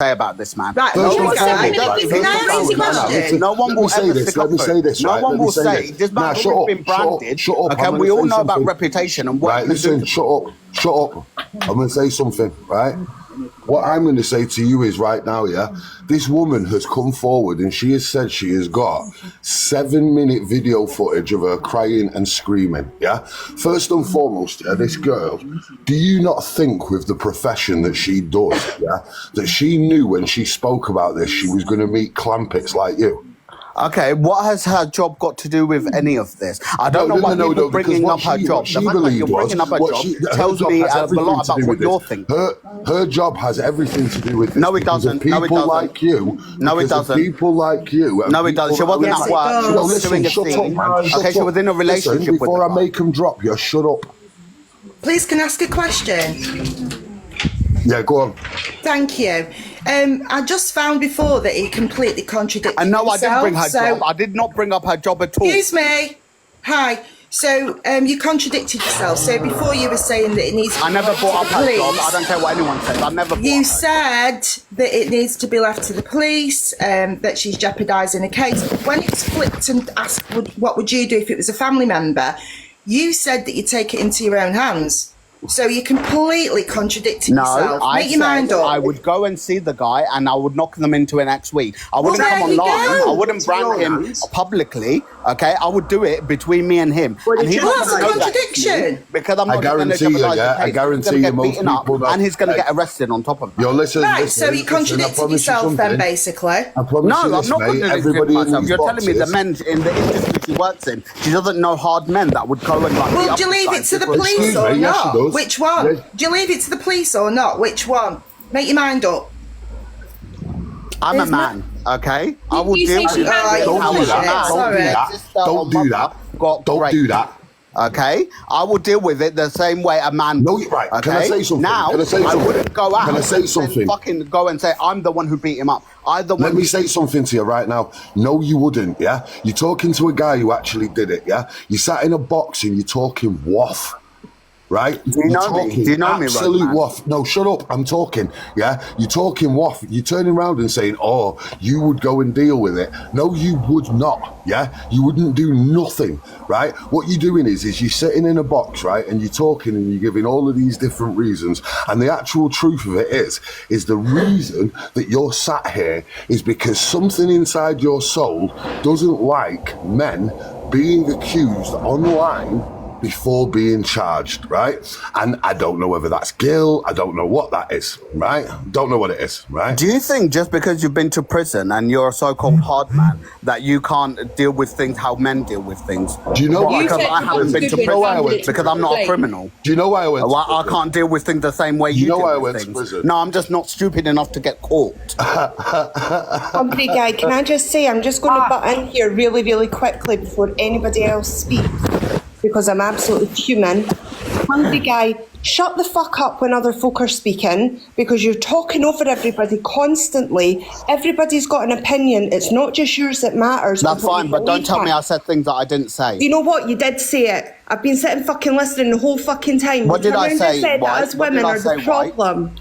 say about this man. Right, No first one and will say foremost, this. can I ask a question? No one will ever stick up for it. No one will say this man has been branded. Shut up. Okay, we all know about reputation and what. Right, listen, shut up. I'm going to say something, right? What I'm going to say to you is right now, yeah, this woman has come forward and she has said she has got 7-minute video footage of her crying and screaming, yeah? First and foremost, yeah, this girl, do you not think with the profession that she does, yeah, that she knew when she spoke about this she was going to meet clampets like you? Okay, what has her job got to do with any of this? I don't know why people bringing up her job. The fact that you're bringing up her job tells me a lot about what you're thinking. Her job has everything to do with this. No, it doesn't. No, it People doesn't. like you. No, it doesn't. People like you. No, it doesn't. She wasn't Yes, at it work. does. She No, was listen, doing a shut up, scene. man. Shut Okay, she up. was in a relationship Listen, with before the I guy. make him drop you, shut up. Please, can I ask a question? Yeah, go on. Thank you. I just found before that he completely contradicted And no, I didn't bring her himself, job. I did not bring up her job at all. Excuse me. Hi. So you contradicted yourself. So before you were saying that it needs to I be never left to brought up the her police, job. I don't care what anyone says. I never brought you up her said that it needs to be left to the police, that she's jeopardising a case. When it's flipped and asked what would you do if it was a family member, you said that you'd take it into your own hands. So you completely contradicted No, yourself. I Make your mind said up. I would go and see the guy and I would knock them into it next week. I wouldn't Well, come there you online. go. I wouldn't brand him publicly. Okay, I would do it between me and him. And he's Well, not that's a gonna know that contradiction. because I'm I not going to guarantee you, jeopardize yeah, the I case. guarantee He's you going to most get beaten up people don't- and he's going to get arrested on top of that. Yo, listen. Right, listen, so you listen, I contradicted promise you yourself then, something. basically. I promise No, you I'm this, not mate. contradicting Everybody in myself. these You're telling me the boxes- men in the industry she works in, she doesn't know hard men that would go and like. Well, do you leave it to the police Excuse or me, yes, not? she does. Which one? Yes. Do you leave it to the police or not? Which one? Make your mind up. I'm a There's man, okay? I will you deal say with she it. had Don't How do much that. man, Sorry. Don't do that. sister Don't or do mother that. got Don't raped. do that. Okay, I will deal with it the same way a man. No, would, you're right. Okay? Can I say something? Now, Can I say I something? wouldn't go out. Can I say and something? fucking go and say I'm the one who beat him up. I'm the one. Let me say something to you right now. No, you wouldn't, yeah? You're talking to a guy who actually did it, yeah? You sat in a box and you're talking waff. Right? Do you know me? Do you know me, Absolute Roadman? waff. No, shut up. I'm talking. Yeah? You're talking waff. You're turning around and saying, oh, you would go and deal with it. No, you would not. Yeah? You wouldn't do nothing. Right? What you're doing is you're sitting in a box, right? And you're talking and you're giving all of these different reasons. And the actual truth of it is the reason that you're sat here is because something inside your soul doesn't like men being accused online before being charged, right? And I don't know whether that's guilt, I don't know what that is, right? Don't know what it is, right? Do you think just because you've been to prison and you're a so-called hard man that you can't deal with things how men deal with things? Do you know Why? why? Because said I you haven't been to Goodwin prison handed it to because I'm not a Blake. criminal. Do you know why I went to Why I prison? can't deal with things the same way you know deal why I with went to things. prison? No, I'm just not stupid enough to get caught. Hungry guy, can I just say, I'm just going to butt in here really, really quickly before anybody else speaks, because I'm absolutely human. Hungry guy, shut the fuck up when other folk are speaking, because you're talking over everybody constantly. Everybody's got an opinion. It's not just yours that matters. That's fine, but don't tell me I said things that I didn't say. You know what? You did say it. I've been sitting fucking listening the whole fucking time. What You did I turned around and say, said that White? us What did women I are say, the White? problem.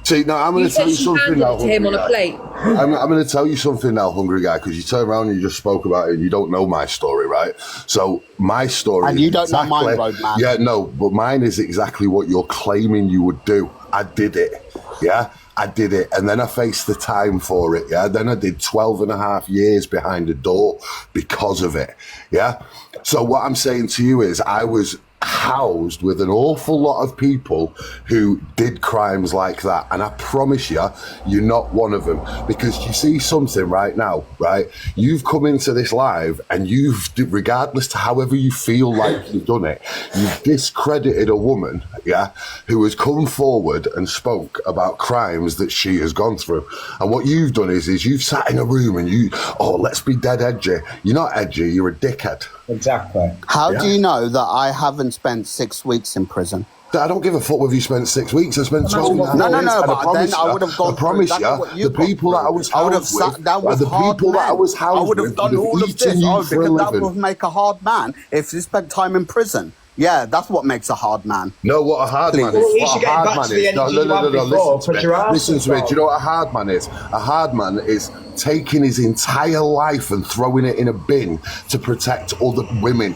See, now I'm going You to tell said you she something handed now, it to him hungry on a guy. plate. I'm going to tell you something now, hungry guy, because you turned around and you just spoke about it and you don't know my story, right? So my story And is you don't know mine, exactly- Roadman. Yeah, no, but mine is exactly what you're claiming you would do. I did it, yeah? I did it, and then I faced the time for it, yeah? Then I did 12 and a half years behind a door because of it, yeah? So what I'm saying to you is I was housed with an awful lot of people who did crimes like that, and I promise you, you're not one of them, because you see something right now, right? You've come into this live and you've, regardless to however you feel like you've done it, you've discredited a woman, yeah, who has come forward and spoke about crimes that she has gone through. And what you've done is you've sat in a room and let's be dead edgy. You're not edgy, you're a dickhead. Exactly. How do you know that I haven't spent 6 weeks in prison? I don't give a fuck whether you spent 6 weeks. I spent 12 and a half No, years, and but then I would have gone I promise through exactly what you, you the people that I was I would have housed sat with, down with the hard people men. that I was housed I would have with done would all of eaten this. you Oh, for a because that living. would make a hard man if he spent time in prison. Yeah, that's what makes a hard man. No, what a hard man Please. is. Well, What a hard man is. No. Listen to me. Listen to me. Do you know what a hard man is? A hard man is taking his entire life and throwing it in a bin to protect other women.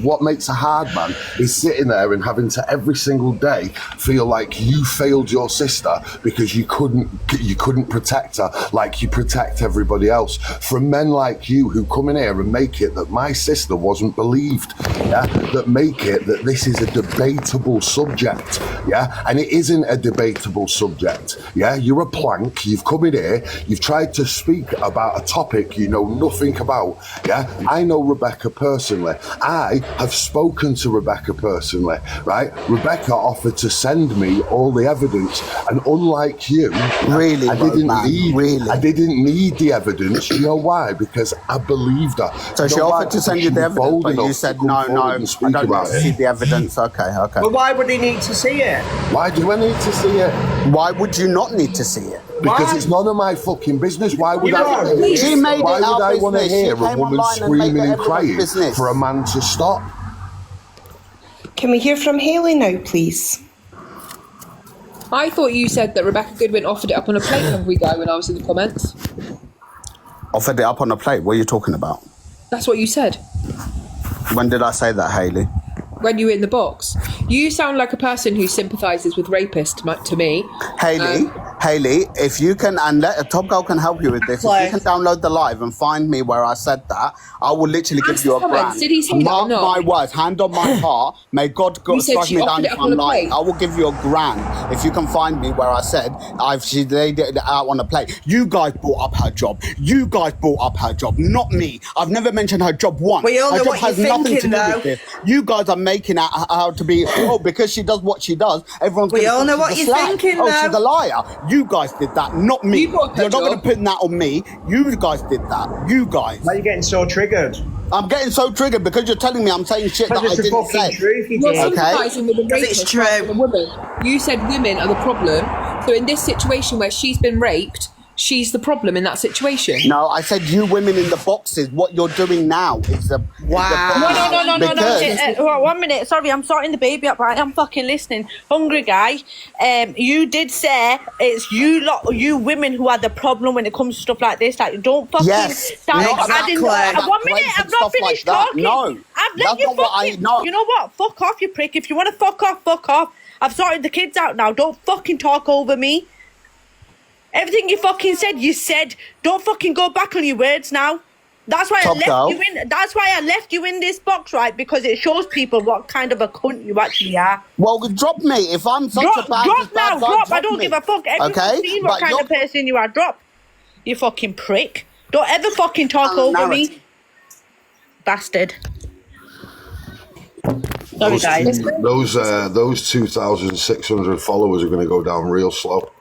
What makes a hard man is sitting there and having to every single day feel like you failed your sister because you couldn't protect her like you protect everybody else. From men like you who come in here and make it that my sister wasn't believed, yeah, that make it that this is a debatable subject, yeah, and it isn't a debatable subject, yeah. You're a plank. You've come in here. You've tried to speak about a topic you know nothing about, yeah? I know Rebecca personally. I have spoken to Rebecca personally, right? Rebecca offered to send me all the evidence, and unlike you, Really, I didn't Roadman, I didn't need the evidence. You know why? Because I believed her. So she offered to send you the evidence, but you said, no, I don't need to see the evidence. Okay. Well, why would he need to see it? Why do I need to see it? Why would you not need to see it? Because it's none of my fucking business. Why would I want to She made it Why would our I want to business. hear She a came woman online and made screaming it and everyone's crying business. for a man to stop? Can we hear from Hayley now, please? I thought you said that Rebecca Goodwin offered it up on a plate, Hungry Guy, when I was in the comments. Offered it up on a plate. What are you talking about? That's what you said When did I say that, Hayley? when you were in the box. You sound like a person who sympathises with rapists to me. Hayley, if you can, and Top Girl can help you with this, if you can download the live and find me where I said that, I will literally give you a grand. Did he say that or Mark not? my words, hand on my heart, may God You said strike she me offered down it if up on I'm a lying. plate. I will give you a grand if you can find me where I said she laid it out on a plate. You guys brought up her job. You guys brought up her job, not me. I've never mentioned her job once. We all Her know job what has you're nothing to thinking, do though. with this. You guys are making out to be, because she does what she does, everyone's We gonna all think know she's what a you're slag. thinking, Oh, though. she's a liar. You guys did that, not me. You brought up her You're not going job. to put that on me. You guys did that. You guys. Why are you getting so triggered? I'm getting so triggered because you're telling me I'm saying shit that Because I it's the didn't fucking say. truth, you You're did. Okay. sympathising with a Because it's rapist rather true. than a woman. You said women are the problem. So in this situation where she's been raped, she's the problem in that situation. No, I said you women in the boxes. What you're doing now is the Wow. No. 1 minute. Sorry, I'm sorting the baby up. Right, I'm fucking listening. Hungry Guy. You did say it's you lot, you women who are the problem when it comes to stuff like this. Like, don't fucking Yes. start Not adding. exactly. 1 minute. Plates I've and not stuff finished like that. talking. No. I've let That's you not what I fucking. know. You know what? Fuck off, you prick. If you want to fuck off, fuck off. I've sorted the kids out now. Don't fucking talk over me. Everything you fucking said, you said. Don't fucking go back on your words now. That's why Top girl. That's why I left you in this box, right? Because it shows people what kind of a cunt you actually are. Well, drop me if I'm such a bad Drop now, guy, drop. I don't me. give a fuck. Everyone's Okay? seen what But kind of person you are. Drop. You fucking prick. Don't ever fucking talk over me. Bastard. Sorry, guys. Those 2,600 followers are going to go down real slow,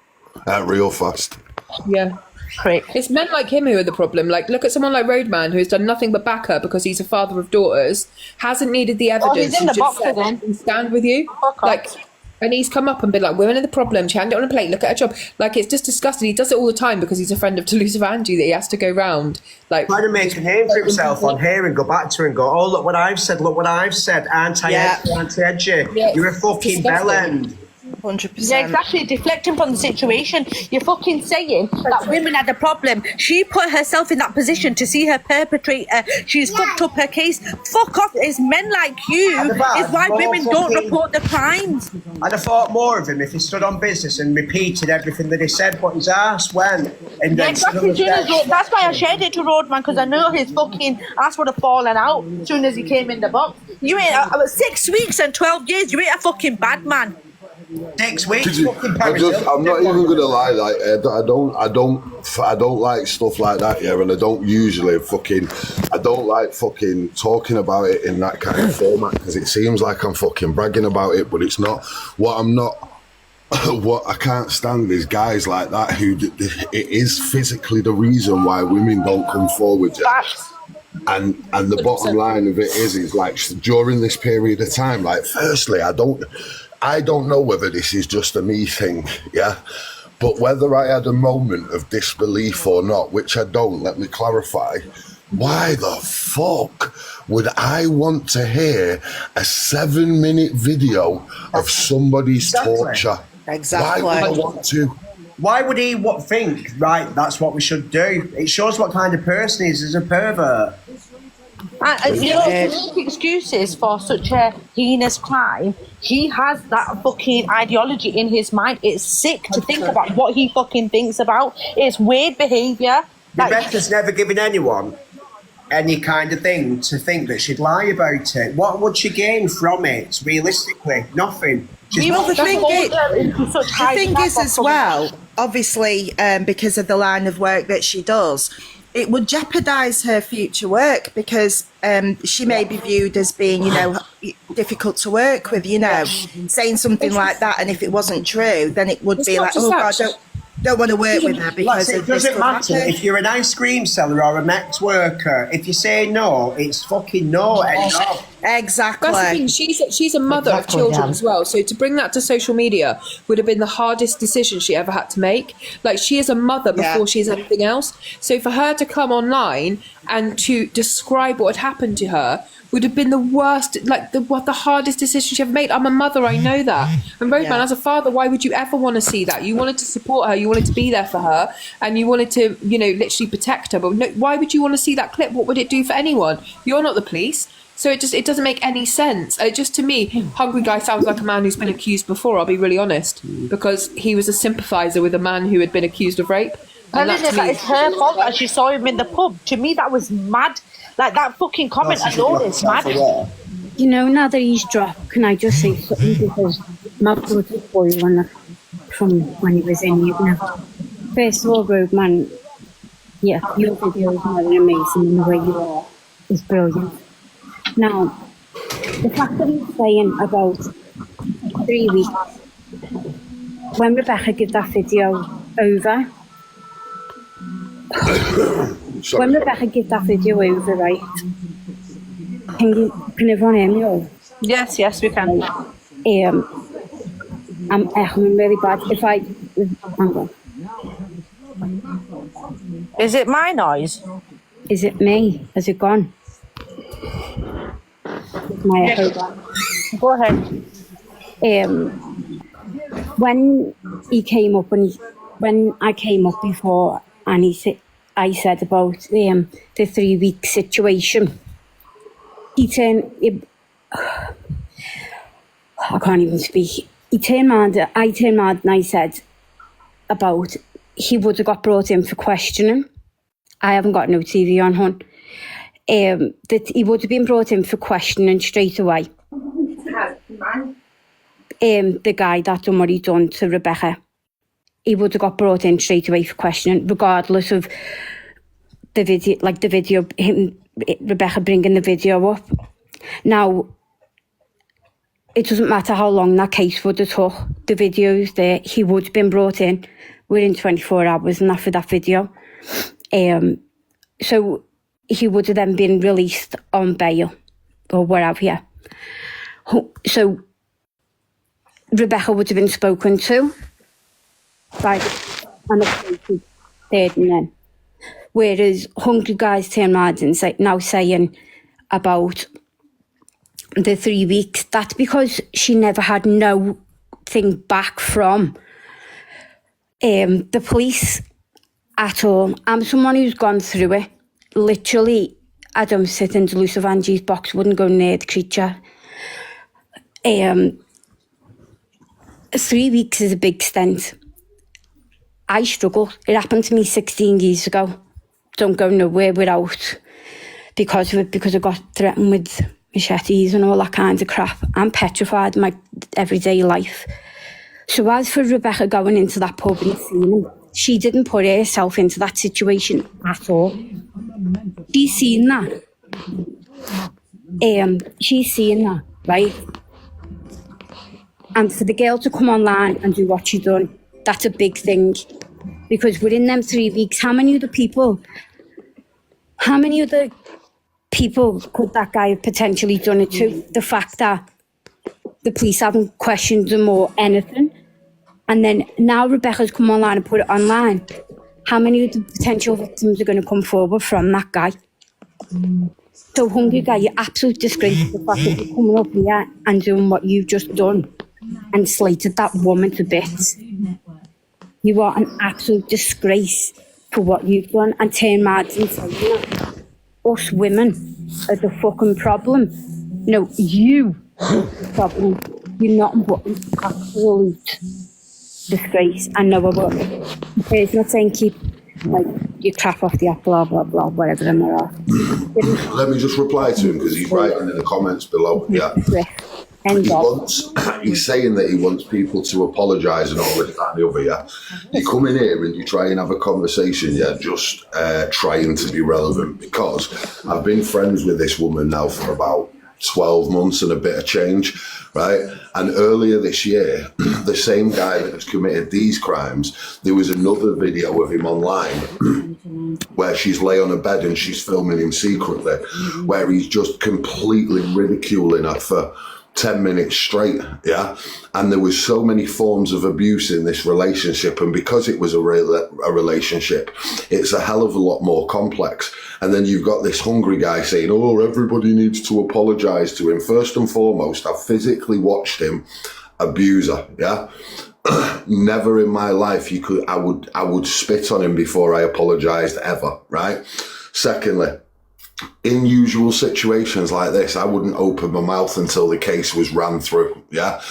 real fast. Yeah. Prick. It's men like him who are the problem. Like, look at someone like Roadman, who has done nothing but back her because he's a father of daughters, hasn't needed the evidence. he's in the just box said, again. "I can stand with you." Fuck off. Like, and he's come up and been like, women are the problem. She handed it on a plate. Look at her job. Like, it's just disgusting. He does it all the time because he's a friend of Toulouse Vanjie that he has to go round. Like, Trying to make a name for himself on here and go back to her and go, oh, look what I've said, look what I've said. Aren't I edgy, aren't I edgy? Yeah, You're a it's fucking disgusting. bellend. 100%. Yeah, exactly. Deflecting from the situation. You're fucking saying that women are the problem. She put herself in that position to see her perpetrator. She's fucked up her case. Fuck off. It's men like you And about is why more women don't fucking- report the crimes. I'd have thought more of him if he stood on business and repeated everything that he said, but his ass went. And Yeah, then exactly. That's why I shared it to Roadman, because I know his fucking ass would have fallen out as soon as he came in the box. You ain't 6 weeks and 12 years. You ain't a fucking bad man. 6 weeks, fucking I'm Paris not even gonna lie. Like I don't like stuff like that. Yeah, and I don't like fucking talking about it in that kind of format because it seems like I'm fucking bragging about it, but it's not. What I can't stand is guys like that who it is physically the reason why women don't come forward. Yeah? And the bottom line of it is like during this period of time, like firstly, I don't know whether this is just a me thing, yeah, but whether I had a moment of disbelief or not, which I don't, let me clarify, Why the fuck would I want to hear a 7-minute video of somebody's torture? Exactly. Why would I want to? Why would he think, right, that's what we should do? It shows what kind of person he is as a pervert. You know, to make excuses for such a heinous crime, he has that fucking ideology in his mind. It's sick to think about what he fucking thinks about. It's weird behaviour. Rebecca's never given anyone any kind of thing to think that she'd lie about it. What would she gain from it, realistically? Nothing. Well, the thing is as well, obviously, because of the line of work that she does, it would jeopardise her future work because she may be viewed as being, you know, difficult to work with, you know, saying something like that, and if it wasn't true, then it would be like, oh God, don't want to work with her because it doesn't matter if you're an ice cream seller or a Mex worker. If you say no, it's fucking no. Exactly. That's the thing. She's a mother of children as well. So to bring that to social media would have been the hardest decision she ever had to make. Like, she is a mother before she's anything else. So for her to come online and to describe what had happened to her would have been the worst, like the hardest decision she ever made. I'm a mother, I know that. And Roadman, as a father, why would you ever want to see that? You wanted to support her, you wanted to be there for her, and you wanted to, you know, literally protect her. But no, why would you want to see that clip? What would it do for anyone? You're not the police. So it doesn't make any sense. Just to me, Hungry Guy sounds like a man who's been accused before, I'll be really honest, because he was a sympathiser with a man who had been accused of rape. And it's her fault that she saw him in the pub. To me, that was mad. Like, that fucking comment alone is mad. You know, now that he's dropped, can I just say something? Because my blood was boiling from when he was in here. First of all, Roadman, yeah, your video is more than amazing, and the way you are is brilliant. Now, the fact that he's saying about 3 weeks, when Rebecca gave that video over, when Rebecca gave that video over, right? Can everyone hear me all? Yes, we can. I'm echoing really bad. Hang on. Is it my noise? Is it me? Has it gone? My echo gone? Go ahead. When he came up, when I came up before, and I said about the 3 week situation, I can't even speak. I turned around and I said about he would have got brought in for questioning. I haven't got no TV on, hon. That he would have been brought in for questioning straight away. The guy that done what he done to Rebecca, he would have got brought in straight away for questioning, regardless of the video, Rebecca bringing the video up. Now, it doesn't matter how long that case would have took. The video's there. He would have been brought in within 24 hours and after that video. So he would have then been released on bail or whatever, yeah. So Rebecca would have been spoken to by and appointed third man. Whereas Hungry Guys turn around and now saying about the 3 weeks, that's because she never had no thing back from the police at all. I'm someone who's gone through it. Literally, I don't sit in Delusive Angie's box, wouldn't go near the creature. 3 weeks is a big stint. I struggle. It happened to me 16 years ago. Don't go nowhere without because of it, because I got threatened with machetes and all that kind of crap. I'm petrified in my everyday life. So as for Rebecca going into that pub and seeing him, she didn't put herself into that situation at all. She's seen that. She's seen that, right? And for the girl to come online and do what she done, that's a big thing. Because within them 3 weeks, how many other people could that guy have potentially done it to? The fact that the police haven't questioned him or anything. And then now Rebecca's come online and put it online. How many of the potential victims are going to come forward from that guy? So, Hungry Guy, you're absolute disgrace to the fact that you're coming up here and doing what you've just done and slated that woman to bits. You are an absolute disgrace for what you've done, and turn mad and saying that us women are the fucking problem. No, you problem. You're not but an absolute disgrace. And no, it's not saying keep like your crap off the app, blah blah blah, whatever them are. Let me just reply to him because he's writing in the comments below. Yeah. He's saying that he wants people to apologise and all this, that and the other, yeah? You come in here and you try and have a conversation, yeah, just trying to be relevant, because I've been friends with this woman now for about 12 months and a bit of change, right? And earlier this year, the same guy that has committed these crimes, there was another video of him online where she's lay on a bed and she's filming him secretly, where he's just completely ridiculing her for 10 minutes straight, yeah? And there was so many forms of abuse in this relationship, and because it was a relationship, it's a hell of a lot more complex. And then you've got this Hungry Guy saying, oh, everybody needs to apologise to him. First and foremost, I've physically watched him abuse her, yeah? Never in my life I would spit on him before I apologised ever, right? Secondly, in usual situations like this, I wouldn't open my mouth until the case was ran through, yeah?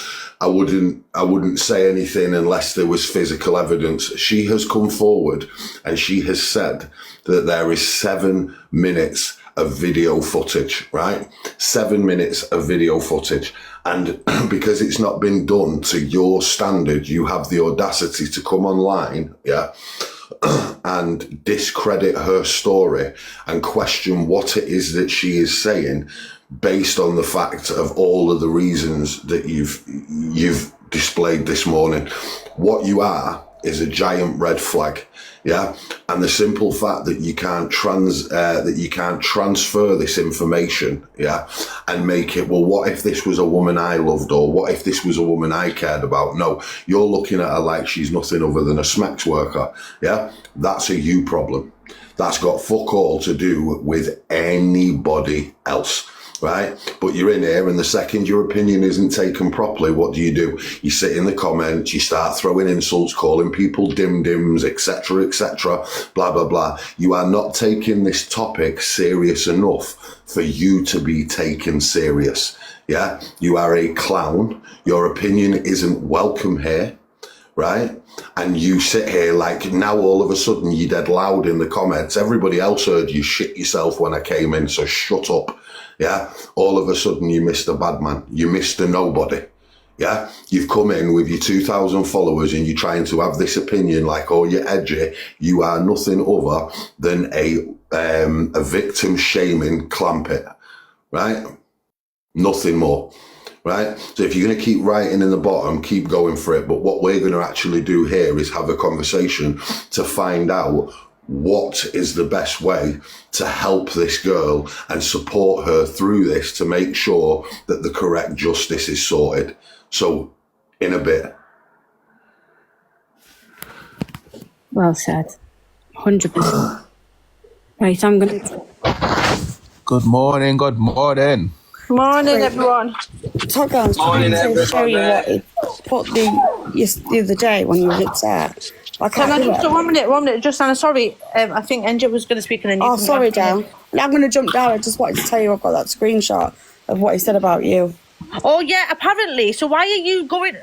I wouldn't say anything unless there was physical evidence. She has come forward and she has said that there is 7 minutes of video footage, right? 7 minutes of video footage. And because it's not been done to your standard, you have the audacity to come online, yeah, and discredit her story and question what it is that she is saying based on the fact of all of the reasons that you've displayed this morning. What you are is a giant red flag, yeah? And the simple fact that you can't transfer this information, yeah, and make it, well, what if this was a woman I loved, or what if this was a woman I cared about? No, you're looking at her like she's nothing other than a Smex worker, yeah? That's a you problem. That's got fuck all to do with anybody else, right? But you're in here, and the second your opinion isn't taken properly, what do? You sit in the comments, you start throwing insults, calling people dim-dims, etc., blah, blah, blah. You are not taking this topic serious enough for you to be taken serious, yeah? You are a clown. Your opinion isn't welcome here, right? And you sit here like now all of a sudden you're dead loud in the comments. Everybody else heard you shit yourself when I came in, so shut up. Yeah, all of a sudden you Mr. Badman, you Mr. Nobody. Yeah, you've come in with your 2,000 followers and you're trying to have this opinion like, oh, you're edgy. You are nothing other than a victim shaming clampet, right? Nothing more, right? So if you're going to keep writing in the bottom, keep going for it. But what we're going to actually do here is have a conversation to find out what is the best way to help this girl and support her through this to make sure that the correct justice is sorted. So, in a bit. Well said. 100%. Right, I'm going to... Good morning, good morning. Morning, everyone. Top Gun, Morning, to show you what he put the other day when you were upset. Can I just 1 minute, just Anna, sorry. I think Angel was going to speak and then you can sorry, Dan. I'm going to jump down. I just wanted to tell you I've got that screenshot of what he said about you. Oh, yeah, apparently. So why are you going...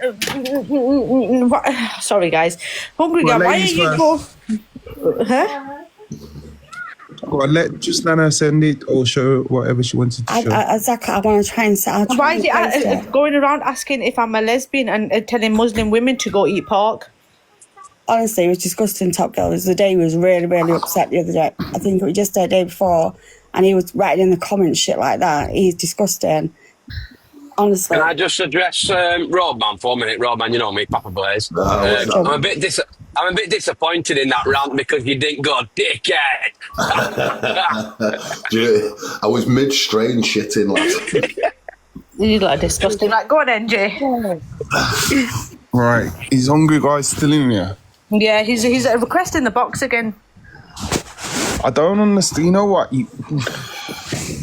sorry, guys. Hungry Guy, why are you going... Huh? Go on, let just Nana send it or show whatever she wanted to show. Exactly, I want to try and say... Why is it going around asking if I'm a lesbian and telling Muslim women to go eat pork? Honestly, it was disgusting, Top Girl. It was the day he was really, really upset the other day. I think it was just the day before, and he was writing in the comments shit like that. He's disgusting. Honestly. Can I just address Roadman for a minute? Roadman, you know me, Papa Blaze. I'm a bit disappointed in that rant because you didn't go, dickhead. I was mid-strain shitting last. You look disgusting. Right, go on, NJ. Right, is Hungry Guy still in here? Yeah, he's requesting the box again. I don't understand. You know what?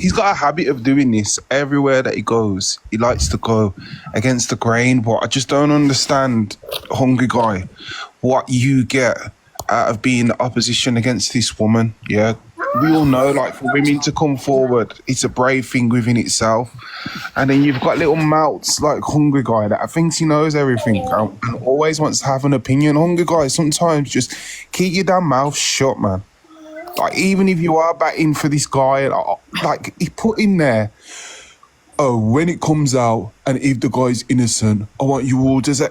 he's got a habit of doing this everywhere that he goes. He likes to go against the grain, but I just don't understand, Hungry Guy, what you get out of being the opposition against this woman. Yeah, we all know, like, for women to come forward, it's a brave thing within itself. And then you've got little mouths like Hungry Guy that thinks he knows everything and always wants to have an opinion. Hungry Guy, sometimes just keep your damn mouth shut, man. Like, even if you are batting for this guy, like he put in there, oh, when it comes out and if the guy's innocent, I want you all to say,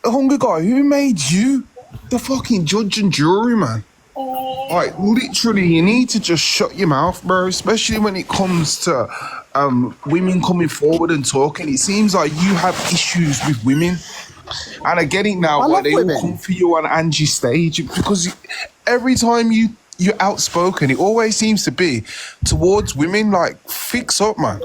Hungry Guy, who made you the fucking judge and jury, man? Like, literally, you need to just shut your mouth, bro, especially when it comes to women coming forward and talking. It seems like you have issues with women. And I get it now, why they all come for you on Angie's stage, because every time you're outspoken, it always seems to be towards women. Like, fix up, man.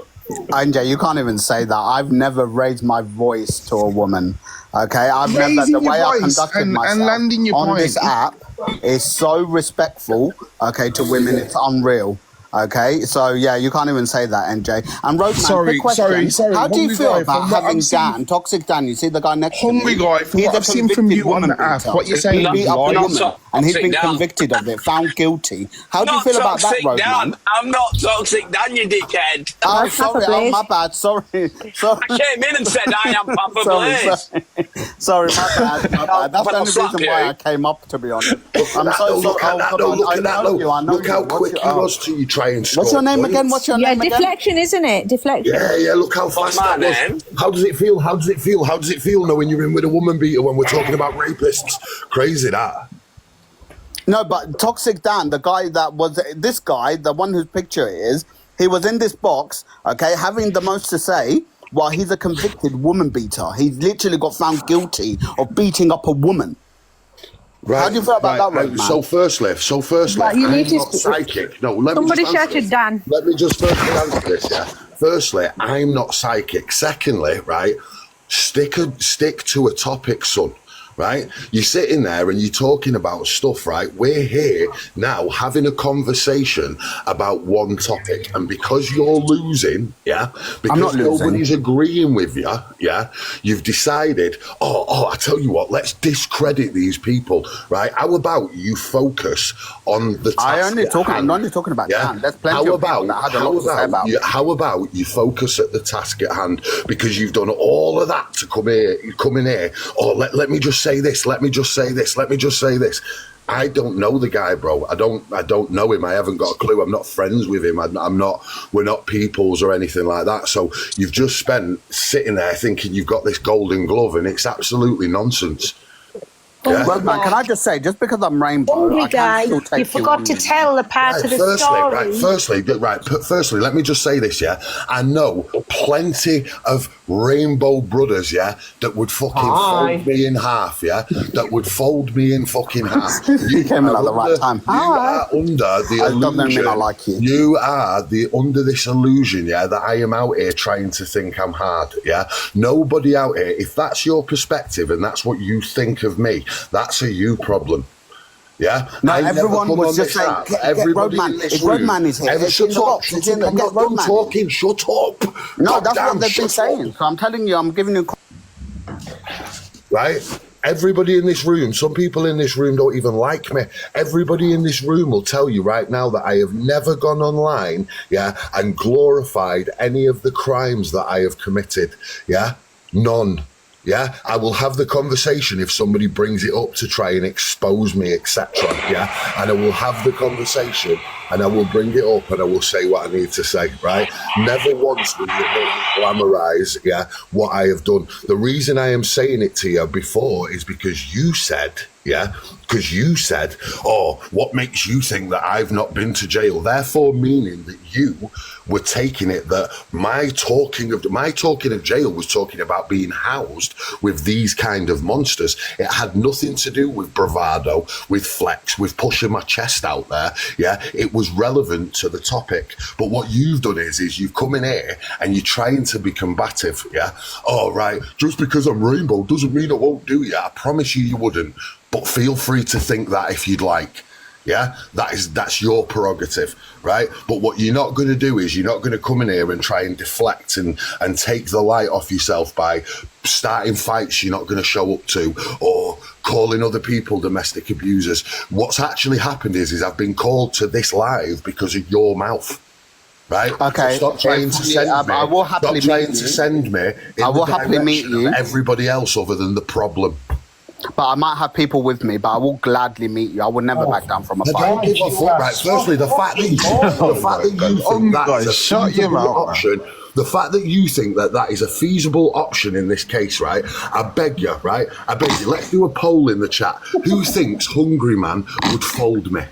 Anjay, you can't even say that. I've never raised my voice to a woman. Okay, I've never. The way I conducted myself on this app is so respectful. Okay, to women, it's unreal. Okay, so yeah, you can't even say that, NJ. And Roadman, quick question. Sorry. How do you feel about having Dan, Toxic Dan? You see the guy next to me? Hungry Guy, from what I've seen from you on the app, what you're saying, beat up a woman, and he's been convicted of it, found guilty. How do you feel about that, Roadman? I'm not Toxic Dan, you dickhead. Oh, sorry, my bad. Sorry. I came in and said I am Papa Blaze. Sorry, my bad. That's the only reason why I came up, to be honest. I'm so sorry. Look how quick he was to you try and score. What's your name again? Yeah, deflection, isn't it? Deflection. Yeah, look how fast that was. How does it feel? How does it feel knowing you're in with a woman beater when we're talking about rapists? Crazy, that. No, but Toxic Dan, the guy that was, this guy, the one whose picture it is, he was in this box, okay, having the most to say, while he's a convicted woman beater. He's literally got found guilty of beating up a woman. Right, how do you feel about that, Roadman? So firstly, you need I'm not psychic. No, let somebody me just shouted Dan. Let me just firstly answer this, yeah. Firstly, I'm not psychic. Secondly, right, stick to a topic, son. Right, you're sitting there and you're talking about stuff, right? We're here now having a conversation about one topic, and because you're losing, yeah, because nobody's agreeing with you, yeah, you've decided, I tell you what, let's discredit these people, right? How about you focus on the task I'm only talking about Dan. There's plenty of people that had a lot to say about it. How about you focus at the task at hand, because you've done all of that to come in here. Let me just say this. Let me just say this. I don't know the guy, bro. I don't know him. I haven't got a clue. I'm not friends with him. We're not peoples or anything like that. So you've just spent sitting there thinking you've got this golden glove, and it's absolutely nonsense. Yeah. Roadman, can I just say, just because I'm rainbow, I can still take you forgot to tell the part of the story. Firstly, let me just say this, yeah. I know plenty of rainbow brothers, yeah, that would fucking fold me in half, yeah, that would fold me in fucking half. You came in at the right time. You are under the illusion. I like you. You are under this illusion, yeah, that I am out here trying to think I'm hard, yeah. Nobody out here, if that's your perspective and that's what you think of me, that's a you problem. Yeah? No, everyone was just saying, Roadman. If Roadman is here, shut up. I'm not done talking. Shut up. No, that's what they've been saying. So I'm telling you, I'm giving you... Right? Everybody in this room, some people in this room don't even like me. Everybody in this room will tell you right now that I have never gone online, yeah, and glorified any of the crimes that I have committed. Yeah? None. Yeah, I will have the conversation if somebody brings it up to try and expose me, etc. Yeah, and I will have the conversation and I will bring it up and I will say what I need to say, right? Never once will you glamorize, yeah, what I have done. The reason I am saying it to you before is because you said, what makes you think that I've not been to jail? Therefore, meaning that you were taking it that my talking of jail was talking about being housed with these kind of monsters. It had nothing to do with bravado, with flex, with pushing my chest out there. Yeah, it was relevant to the topic. But what you've done is you've come in here and you're trying to be combative. Yeah, oh right, just because I'm rainbow doesn't mean I won't do you. I promise you wouldn't. But feel free to think that if you'd like. Yeah, that's your prerogative, right? But what you're not going to do is you're not going to come in here and try and deflect and take the light off yourself by starting fights you're not going to show up to or calling other people domestic abusers. What's actually happened is I've been called to this live because of your mouth. Right. Okay. So stop trying to send me. I will happily stop trying to send me. I will happily meet you. Everybody else other than the problem. But I might have people with me, but I will gladly meet you. I will never back down from a fight. Don't give a fuck, right? Firstly, the fact that you think that is a feasible option, the fact that you think that is a feasible option in this case, right? I beg you, right? I beg you, let's do a poll in the chat. Who thinks Hungry Man would fold me?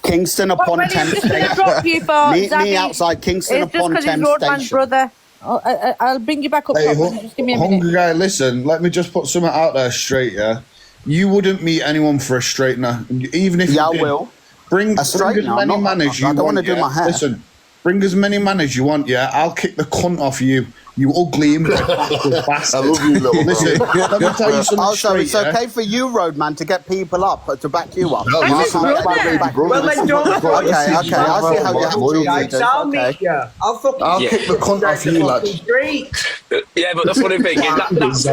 Kingston upon Thames Station. Meet me outside Kingston upon Thames Station. Brother. I'll bring you back up. Hey, just give me a Hungry minute. Guy, listen, let me just put something out there straight, yeah? You wouldn't meet anyone for a straightener, even if you did. I will. Bring as many man as you want. I don't want to do my hair. Listen, bring as many man as you want, yeah? I'll kick the cunt off you. You ugly bastard. I love you, little Listen, let me tell you something straight, it's okay for you, Roadman, to get people up, to back you up. No, well, then don't. Okay, I see how you have to. I'll meet you. I'll kick the cunt off you, lad. Yeah, but the funny thing is,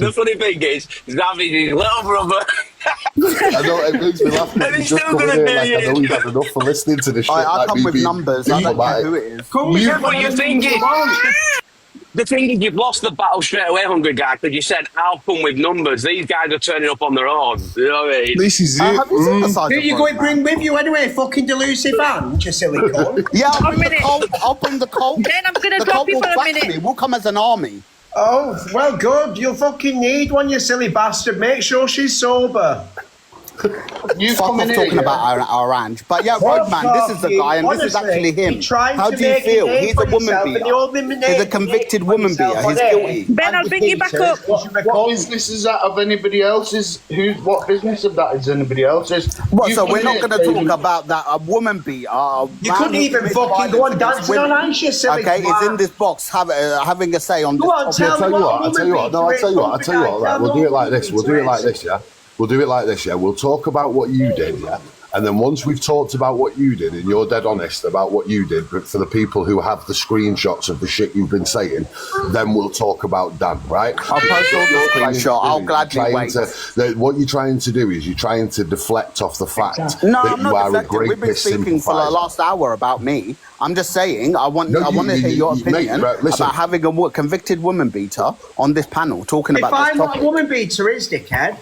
the funny thing is, David is little brother. I know, it makes me laugh. And he's Just still coming gonna here do like I it. know we've had enough for listening to this shit. I come with numbers. I don't care who it is. But you think the thing is, you've lost the battle straight away, Hungry Guy, because you said, I'll come with numbers. These guys are turning up on their own. You know what I mean? This is it. Have you seen the size Who of you going to bring with you anyway? Fucking delusive and you silly cunt. Yeah, I'll bring the Colt. Then I'm going to The drop Colt you will for a back minute. me. We'll come as an army. Oh, well, good. You'll fucking need one, you silly bastard. Make sure she's sober. You Fuck off talking about our range. But yeah, Roadman, this is the guy, and this is actually him. How do you feel? He's a woman beater. He's a convicted woman beater. He's guilty. Ben, I'll bring you back up. What business is that of anybody else's? What business of that is anybody else's? What, so we're not going to talk about that, a woman beater. You couldn't even fucking go on dancing on ice, you silly okay, it's in this box having a say on this. Go on, tell me I tell you what, right, we'll do it like this. Yeah. We'll do it like this, yeah. We'll talk about what you did, yeah. And then once we've talked about what you did and you're dead honest about what you did, but for the people who have the screenshots of the shit you've been saying, then we'll talk about Dan, right? I'll post all the screenshot. I'll gladly wait. What you're trying to do is you're trying to deflect off the fact that I'm you not are a deflecting. great We've been speaking for the last hour about me. I'm just saying, I want to hear your opinion about having a convicted woman beater on this panel, talking about this topic. Define what a woman beater is, dickhead.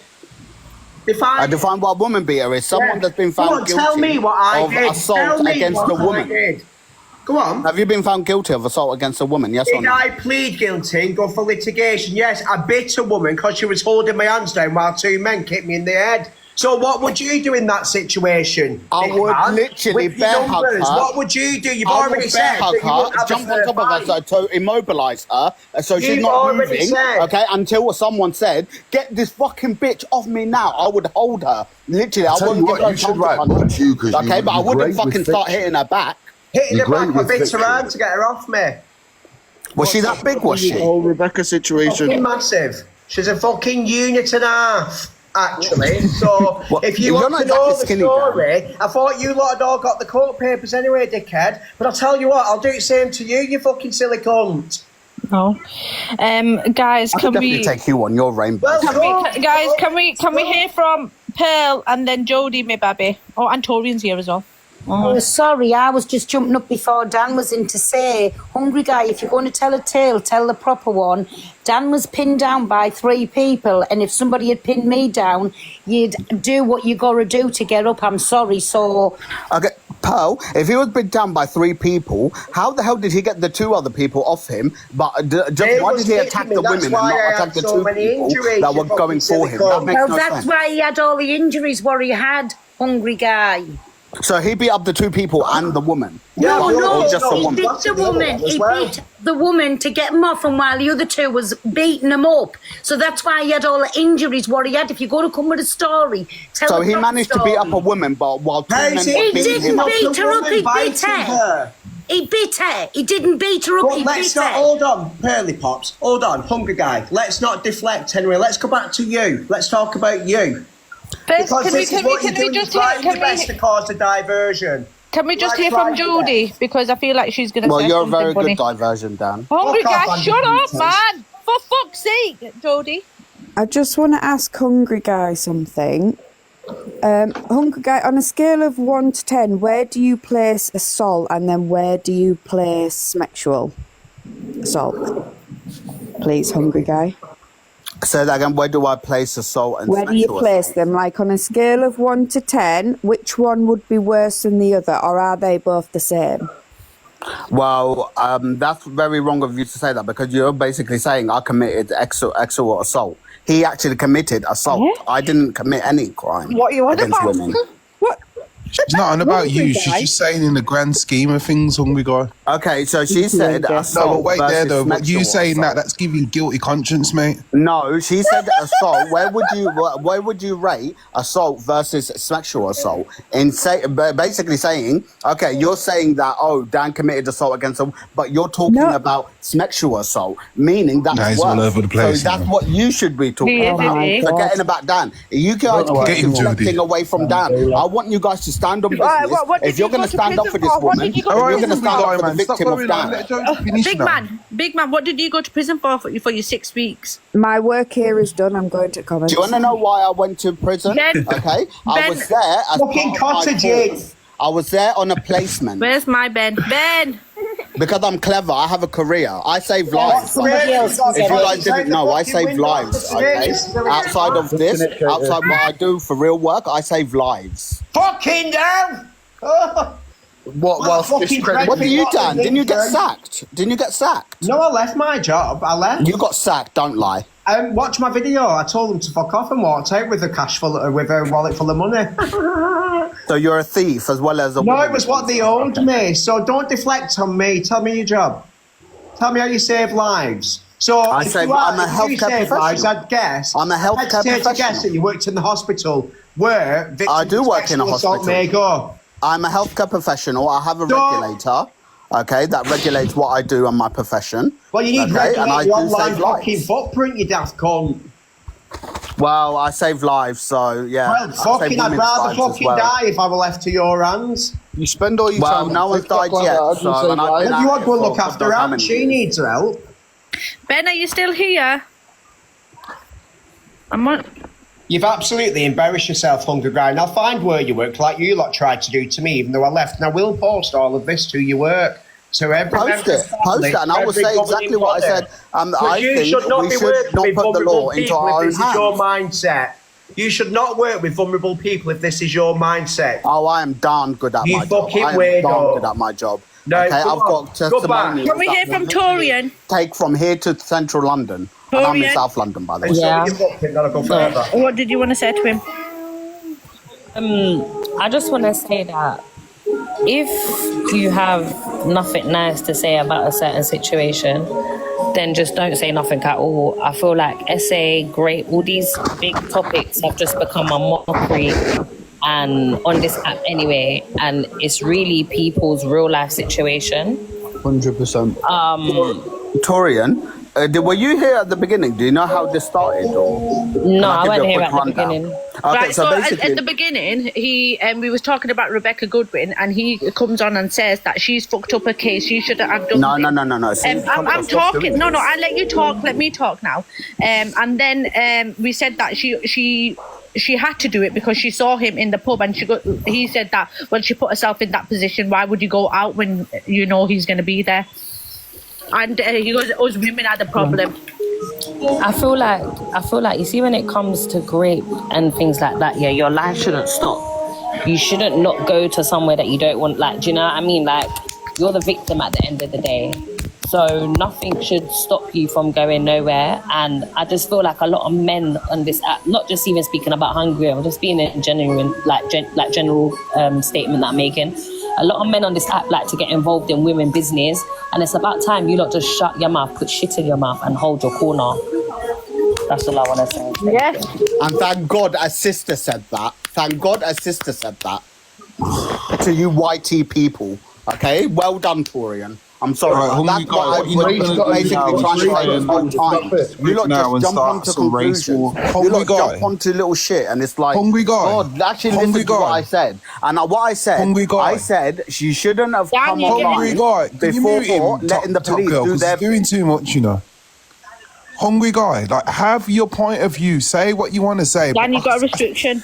Define what a woman beater is. Someone that's been found guilty tell me what I of did. assault against a woman. Go on. Have you been found guilty of assault against a woman? Yes or Did no? I plead guilty and go for litigation? Yes, I bit a woman because she was holding my hands down while two men kicked me in the head. So what would you do in that situation? I would literally bear hug her. What would you do? You've already said that you wouldn't have jump on top of her to immobilise her so she's not moving. Okay, until someone said, "Get this fucking bitch off me now." I would hold her. Literally, I wouldn't give her a chance. Okay, but I wouldn't fucking start hitting her back. Hitting her back, I bit her hand to get her off me. Was she that big? Was she? The whole Rebecca situation. Fucking massive. She's a fucking unit and a half. Actually, so if you want to know the story, I thought you lot had all got the court papers anyway, dickhead. But I'll tell you what, I'll do the same to you, you fucking silly cunt. No, guys, I can definitely we take you on your rainbow? can we hear from Pearl and then Jodie, my baby? Oh, and Torian's here as well. Oh, sorry, I was just jumping up before Dan was in to say, Hungry Guy, if you're going to tell a tale, tell the proper one. Dan was pinned down by 3 people, and if somebody had pinned me down, you'd do what you got to do to get up. I'm sorry, so... Okay, Pearl, if he was pinned down by 3 people, how the hell did he get the 2 other people off him? But why did he attack the women and not attack the 2 people that were going for him? That makes no sense. That's why he had all the injuries what he had, Hungry Guy. So he beat up the 2 people and the woman? No, just the woman? He beat the woman. He beat the woman to get him off, and while the other 2 was beating him up. So that's why he had all the injuries what he had. If you're going to come with a story, tell So he managed to beat up a woman, but while 2 men were beating him up. He didn't beat her up, he beat her. He beat her. He didn't beat her up, But let's not, hold on, Pearly Pops. Hold on, Hungry Guy. Let's not deflect, Henry. Let's go back to you. Let's talk about you. Because this is what you're doing. You're trying your best to cause a diversion. Can we just hear from Jodie? Because I feel like she's going to say Well, you're a something very funny. good diversion, Dan. Hungry guy, shut up, man! For fuck's sake, Jodie. I just want to ask Hungry Guy something. Hungry Guy, on a scale of 1 to 10, where do you place assault and then where do you place sexual assault? Please, Hungry Guy. Say that again. Where do I place assault and Where do you place them? Like on a scale of 1 to 10, which one would be worse than the other, or are they both the same? Well, that's very wrong of you to say that because you're basically saying I committed sexual assault. He actually committed assault. Yeah. I didn't commit any crime What you want against about? women. What? She's not on about you. She's just saying in the grand scheme of things, Hungry Guy. Okay, so she said assault. No, but wait there though. But you sexual saying assault. that's giving guilty conscience, mate. No, she said assault. Where would you rate assault versus sexual assault? Basically saying, okay, you're saying that Dan committed assault against him, but you're talking about sexual assault, meaning that's Nah, he's worse. all over the place, So that's what you should be talking about. Forgetting about Dan. You guys Get keep him, deflecting Jodie. away from Dan. I want you guys to stand on business. what did If you're you go going to to stand up prison for this for? What woman, did you if go to you're going to prison stand for? up for the victim of Dan. Big man, what did you go to prison for your 6 weeks? My work here is done. I'm going to comments. Do you want to know why I went to prison? Ben. Okay, I Ben. was there as Fucking part of my cottages. course. I was there on a placement Where's my Ben? Ben! because I'm clever. I have a career. I save lives. Somebody else If you said guys didn't know, I save lives. Okay, outside of this, outside what I do for real work, I save lives. Fucking down! What What did you done? Didn't you get sacked? Didn't you get sacked? No, I left my job. I left. You got sacked. Don't lie. Watch my video. I told them to fuck off and walked out with with a wallet full of money. So you're a thief as well as a. No, it was what they owed me. So don't deflect on me. Tell me your job. Tell me how you save lives. So I'm a if healthcare you save lives, professional. I'd guess. I'm a healthcare I'd say to professional. guess that you worked in the hospital where victims I do of work in a sexual assault hospital. may go. I'm a healthcare professional. I have a regulator, okay, that regulates what I do and my profession. Well, you need to okay, and I regulate your do online save fucking lives. footprint, you daft cunt. Well, I save lives, so yeah. Well, I save fucking, I'd women's rather lives as fucking well. die if I were left to your hands. You spend all your Well, time. no one's died yet, so and I've been You out want to here look for after God knows how her. many She years. needs her help. Ben, are you still here? I'm on. You've absolutely embarrassed yourself, Hungry Guy. And I'll find where you work, like you lot tried to do to me, even though I left. And I will post all of this to your work. To every Post it, and I will say exactly what I said. I you think should not we be should working not with put the law vulnerable into people our if own this is your hands. mindset. You should not work with vulnerable people if this is your mindset. Oh, I am darn good at You my job. fucking I am weirdo. darn good at my job. No, okay, come I've on. got Go back. testimonials. Can we hear that from will literally Torian? Take from here to central London. And I'm in Torian? South London, by the way. Yeah. Go further. What did you want to say to him? I just want to say that if you have nothing nice to say about a certain situation, then just don't say nothing at all. I feel like SA, great, all these big topics have just become a mockery and on this app anyway, and it's really people's real life situation. 100%. Torian, were you here at the beginning? Do you know how this started? Or No, I wasn't here at the beginning. Okay, Right, so so basically, at the beginning, we was talking about Rebecca Goodwin, and he comes on and says that she's fucked up a case. She shouldn't have done. No. See, I'm talking. No, I let you talk. Let me talk now. And then we said that she had to do it because she saw him in the pub, and he said that when she put herself in that position, why would you go out when you know he's going to be there? And he goes, us women are the problem. I feel like you see, when it comes to rape and things like that, yeah, your life shouldn't stop. You shouldn't not go to somewhere that you don't want. Like, do you know what I mean? Like, you're the victim at the end of the day, so nothing should stop you from going nowhere. And I just feel like a lot of men on this app, not just even speaking about Hungary, I'm just being a genuine, general statement that I'm making. A lot of men on this app like to get involved in women business, and it's about time you lot just shut your mouth, put shit in your mouth, and hold your corner. That's all I want to say. Yes. and thank God a sister said that. Thank God a sister said that to you YT people. Okay, well done, Torian. I'm sorry. Right, that's what I've basically trying to say this whole time. You lot just jump onto conclusions. You lot jump onto little shit, and it's like, Hungry guy. God, actually listen to what I said. And what I said, I said she shouldn't have come online before letting the police do their... doing too much, you know. Hungry guy, like, have your point of view. Say what you want to say. Dan, you got a restriction.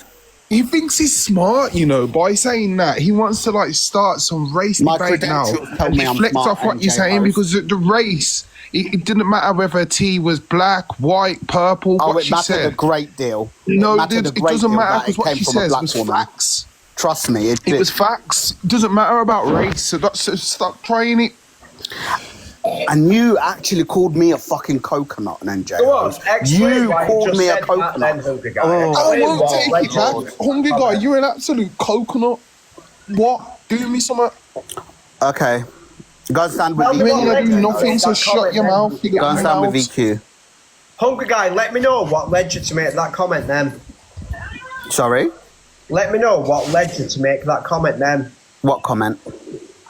He thinks he's smart, you know, by saying that. He wants to, like, start some race debate now. And he flicks off what you're saying because the race, it didn't matter whether T was black, white, purple, what she said. It mattered a great deal. No, it doesn't matter because what she says was facts. Trust me, it was facts. It doesn't matter about race, so stop trying it. And you actually called me a fucking coconut, NJ. You called me a coconut. I won't take it back. Hungry guy, you're an absolute coconut. What? Do me something. Okay. Go and stand with EQ. You ain't gonna do nothing, so shut your mouth. Go and stand with EQ. Hungry guy, let me know what led you to make that comment then. Sorry? Let me know what led you to make that comment then. What comment?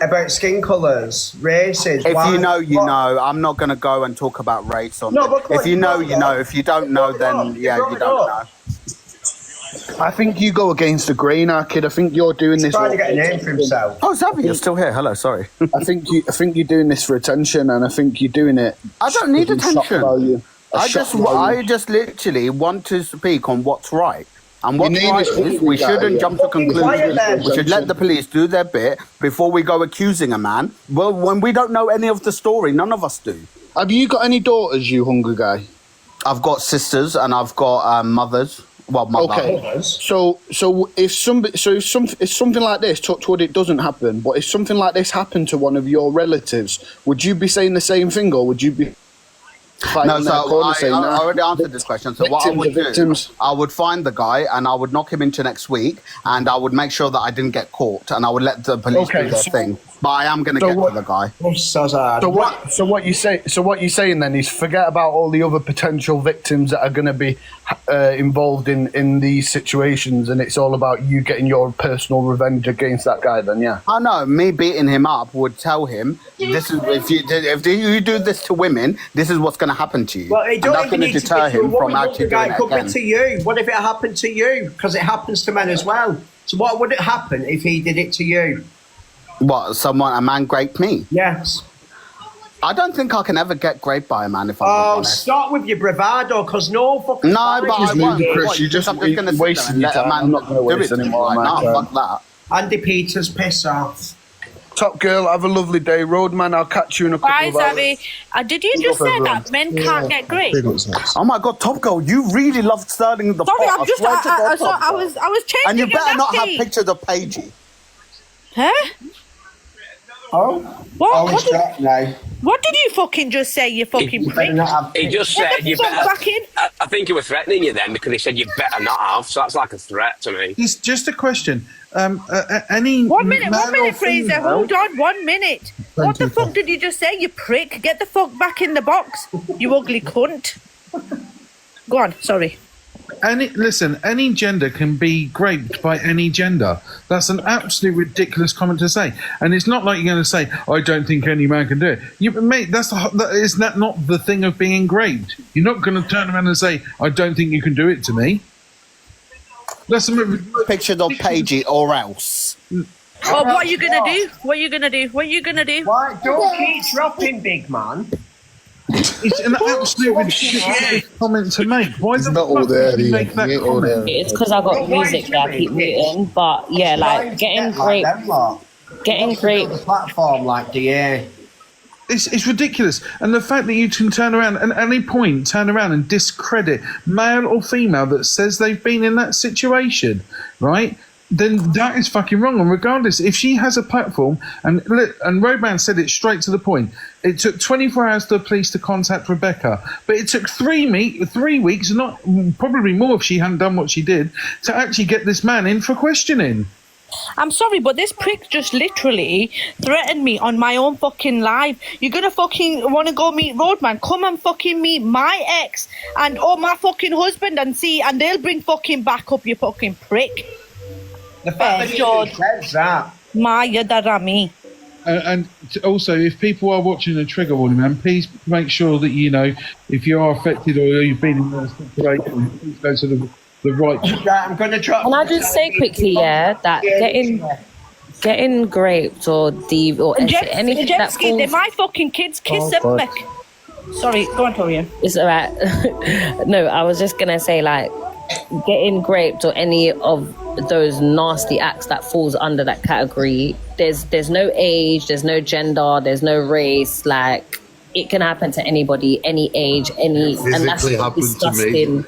About skin colours, races. If you know, you know. I'm not going to go and talk about race on if you know, you know. If you don't know, then yeah, you don't know. I think you go against the grain, kid. I think you're doing this. Trying to get a name for himself. Oh, Xavi, you're still here. Hello, sorry. I think you're doing this for attention, and I think you're doing it. I don't need attention. I just literally want to speak on what's right. And what's right is we shouldn't jump to conclusions. We should let the police do their bit before we go accusing a man. Well, when we don't know any of the story, none of us do. Have you got any daughters, you hungry guy? I've got sisters and I've got mothers. Well, mother. Okay. So if something like this, touch wood, it doesn't happen. But if something like this happened to one of your relatives, would you be saying the same thing, or would you be? No, so I already answered this question. So what I would do, I would find the guy and I would knock him into next week, and I would make sure that I didn't get caught, and I would let the police do their thing. But I am going to get to the guy. So what you say? So what you're saying then is forget about all the other potential victims that are going to be involved in these situations, and it's all about you getting your personal revenge against that guy. Then, yeah. I know. Me beating him up would tell him this is if you do this to women, this is what's going to happen to you. Well, it don't even need to deter him from actually doing it again. It could be to you. What if it happened to you? Because it happens to men as well. So what would it happen if he did it to you? What? A man raped me? Yes. I don't think I can ever get raped by a man if I'm honest. Start with your bravado, because no fucking... No, but I won't. You're just wasting your time. I'm not going to waste any more. Fuck that. Andy Peters, piss off. Top girl, have a lovely day. Roadman, I'll catch you in a couple of hours. Bye, Xavi. Did you just say that men can't get great? Oh my God, Top girl, you really love stirring the pot. I was changing. And you better not have pictures of Paigey. Huh? Oh? What did you fucking just say, you fucking prick? He just said you better... I think he was threatening you then, because he said you better not have, so that's like a threat to me. It's just a question. Any... One minute, Fraser, hold on, 1 minute. What the fuck did you just say, you prick? Get the fuck back in the box, you ugly cunt. Go on, sorry. Any gender can be raped by any gender. That's an absolutely ridiculous comment to say. And it's not like you're going to say, I don't think any man can do it. Mate, is that not the thing of being raped? You're not going to turn around and say, I don't think you can do it to me. That's pictured on Paigey or else. Oh, what are you going to do? What are you going to do? What are you going to do? Why? Don't keep dropping, big man. It's an absolute ridiculous comment to make. Why is not all there? Make that comment? It's because I got music that I keep muting. But yeah, like getting great platform like DA. It's ridiculous, and the fact that you can turn around and at any point turn around and discredit male or female that says they've been in that situation, right? Then that is fucking wrong. And regardless, if she has a platform, and Roadman said it straight to the point, it took 24 hours for the police to contact Rebecca, but it took 3 weeks, not probably more if she hadn't done what she did, to actually get this man in for questioning. I'm sorry, but this prick just literally threatened me on my own fucking live. You're gonna fucking want to go meet Roadman? Come and fucking meet my ex and my fucking husband and see, and they'll bring fucking back up, you fucking prick. The fact that George says that. Maya Darami. And also, if people are watching a trigger warning, man, please make sure that you know if you are affected or you've been in a situation, please go to the right. I'm going to try. Can I just say quickly, that getting raped or anything that falls... They're my fucking kids. Kiss them, Mick. Sorry, go on, Torian. It's all right. No, I was just gonna say, like, getting raped or any of those nasty acts that falls under that category, there's no age, there's no gender, there's no race. Like, it can happen to anybody, any age, and that's the disgusting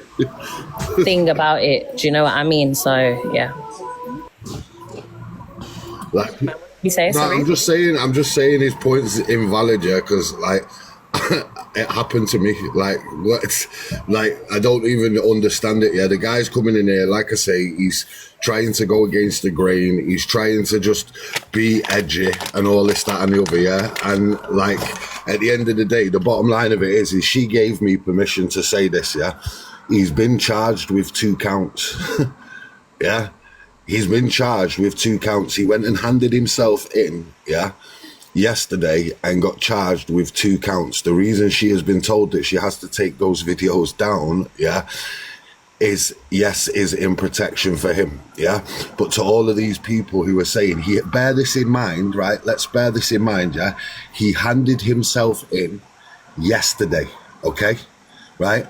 thing about it. Do you know what I mean? So yeah. Like, you say? No, sorry? I'm just saying his point's invalid, yeah, because like it happened to me. Like what? Like I don't even understand it. Yeah, the guy's coming in here, like I say, he's trying to go against the grain. He's trying to just be edgy and all this, that, and the other. Yeah, and like at the end of the day, the bottom line of it is she gave me permission to say this. Yeah, he's been charged with 2 counts. Yeah. He's been charged with 2 counts. He went and handed himself in, yesterday and got charged with 2 counts. The reason she has been told that she has to take those videos down, is in protection for him, But to all of these people who are saying, bear this in mind, right? Let's bear this in mind, He handed himself in yesterday, okay? Right?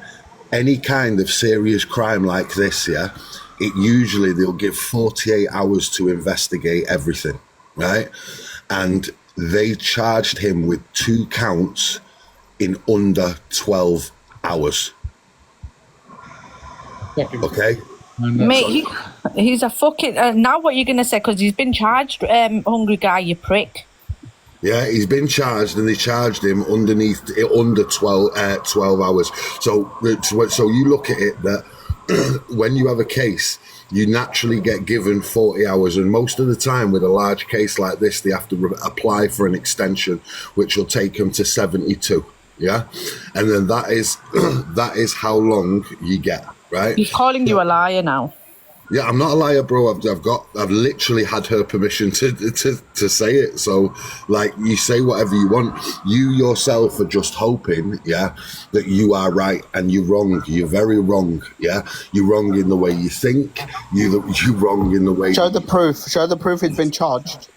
Any kind of serious crime like this, usually they'll give 48 hours to investigate everything, right? And they charged him with 2 counts in under 12 hours. Okay? Mate, he's a fucking... now what are you going to say? Because he's been charged, hungry guy, you prick. Yeah, he's been charged, and they charged him under 12 hours. So you look at it that when you have a case, you naturally get given 40 hours, and most of the time with a large case like this, they have to apply for an extension, which will take them to 72. And then that is how long you get, right? He's calling you a liar now. Yeah, I'm not a liar, bro. I've literally had her permission to say it. So, like, you say whatever you want. You yourself are just hoping, that you are right and you're wrong. You're very wrong, You're wrong in the way you think. You're wrong in the way. Show the proof. Show the proof he's been charged.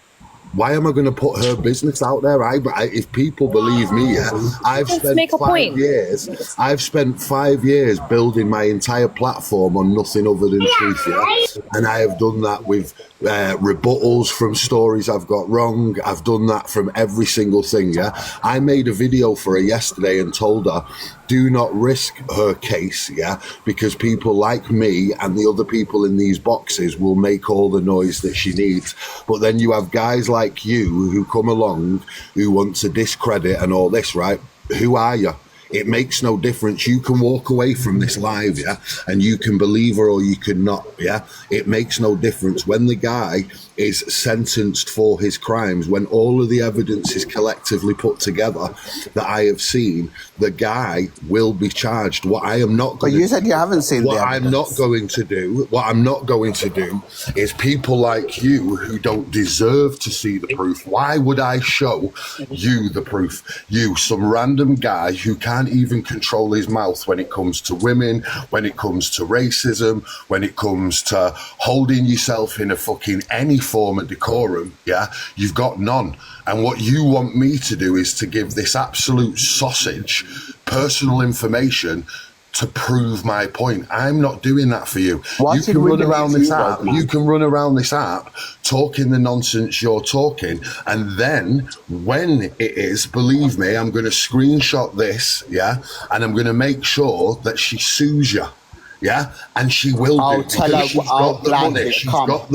Why am I going to put her business out there? If people believe me, I've spent 5 years. I've spent 5 years building my entire platform on nothing other than truth, and I have done that with rebuttals from stories I've got wrong. I've done that from every single thing. I made a video for her yesterday and told her, do not risk her case, because people like me and the other people in these boxes will make all the noise that she needs. But then you have guys like you who come along who want to discredit and all this, right? Who are you? It makes no difference. You can walk away from this live, and you can believe her or you can not, It makes no difference. When the guy is sentenced for his crimes, when all of the evidence is collectively put together that I have seen, the guy will be charged. What I am not going But you said you haven't seen the evidence. What I'm not going to do is people like you who don't deserve to see the proof. Why would I show you the proof? You, some random guy who can't even control his mouth when it comes to women, when it comes to racism, when it comes to holding yourself in a fucking any form of decorum, you've got none. And what you want me to do is to give this absolute sausage personal information to prove my point. I'm not doing that for you. You can run around this app. You can run around this app talking the nonsense you're talking, and then when it is, believe me, I'm going to screenshot this, and I'm going to make sure that she sues you. And she will do, because she's got the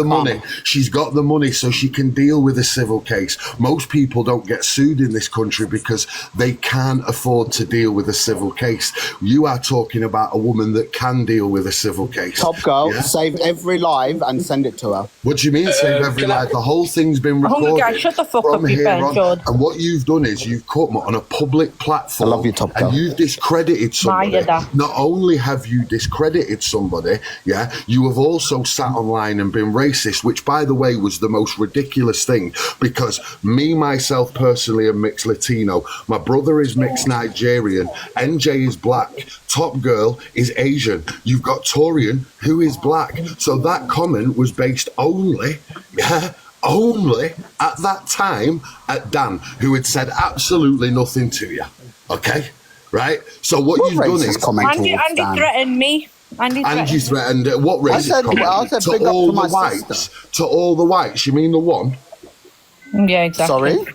money. She's got the money so she can deal with a civil case. Most people don't get sued in this country because they can't afford to deal with a civil case. You are talking about a woman that can deal with a civil case. Top Girl, save every live and send it to her. What do you mean save every live? The whole thing's been recorded. Guy, shut the fuck up, you and what you've done is you've come on a public platform. I love you, Top Girl. And you've discredited somebody. Not only have you discredited discredited somebody, yeah, you have also sat online and been racist, which, by the way, was the most ridiculous thing, because me, myself, personally, am mixed Latino. My brother is mixed Nigerian. NJ is black. Top Girl is Asian. You've got Torian, who is black. So that comment was based only at that time at Dan, who had said absolutely nothing to you. Okay? Right? So what you've done is... Andy threatened me. Andy threatened... What racist comment? To all the whites. To all the whites. You mean the one? Yeah, exactly. Sorry?